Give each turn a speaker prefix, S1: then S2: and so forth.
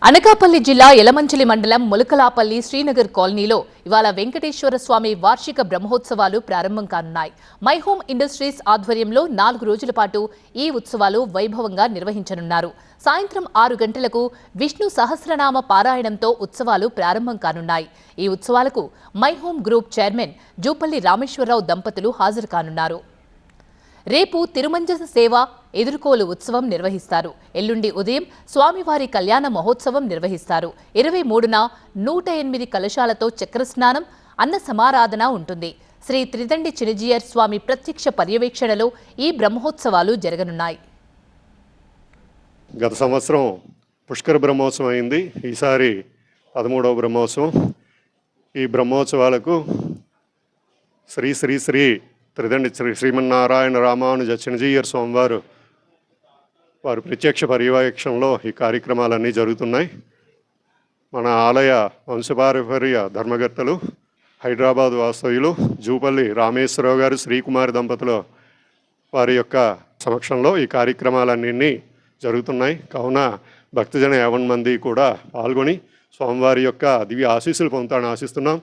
S1: అనకాపల్లి జిల్లా యలమంచిలి మండలం ములకలాపల్లి శ్రీనగర్ కాలనీలో ఇవాళ వెంకటేశ్వర స్వామి వార్షిక బ్రహ్మోత్సవాలు ప్రారంభం కానున్నాయి. మై హోమ్ ఇండస్ట్రీస్ ఆధ్వర్యంలో 4 రోజుల పాటు ఈ ఉత్సవాలు వైభవంగా నిర్వహించనున్నారు. సాయంత్రం 6 గంటలకు విష్ణు సహస్రనామ పారాయణంతో ఉత్సవాలు ప్రారంభం కానున్నాయి. ఈ ఉత్సవాలకు my home group chairman Jupalli Rameswara Rao దంపతులు హాజరు కానున్నారు. రేపు తిరుమంజన సేవ ఎదుర్కోలు ఉత్సవం నిర్వహిస్తారు. ఎల్లుండి ఉదయం స్వామివారి కళ్యాణ మహోత్సవం నిర్వహిస్తారు. 23న 108 కలశాలతో చక్రస్నానం, అన్న సమారాధన ఉంటుంది. శ్రీ త్రిదండి చినజీయర్ స్వామి ప్రత్యక్ష పర్యవేక్షణలో ఈ బ్రహ్మోత్సవాలు జరగనున్నాయి.
S2: గత సంవత్సరం పుష్కర బ్రహ్మోత్సవం అయింది. ఈసారి 13వ బ్రహ్మోత్సవం. ఈ బ్రహ్మోత్సవాలకు శ్రీ శ్రీ శ్రీ త్రిదండి శ్రీమన్నారాయణ రామానుజ చినజీయర్ స్వామివారు వారి ప్రత్యక్ష పర్యవేక్షణలో ఈ కార్యక్రమాలన్నీ జరుగుతున్నాయి. మన ఆలయ వంశపారంపర్య ధర్మకర్తలు, హైదరాబాద్ వాస్తవ్యులు జూపల్లి రామేశ్వరరావు గారు, శ్రీకుమారి దంపతులు వారి యొక్క సమక్షంలో ఈ కార్యక్రమాలన్నీ జరుగుతున్నాయి. కావున భక్తజన 50 మంది కూడా పాల్గొని స్వామివారి యొక్క దివ్య ఆశీస్సులు పొందుతారని ఆశిస్తున్నాం.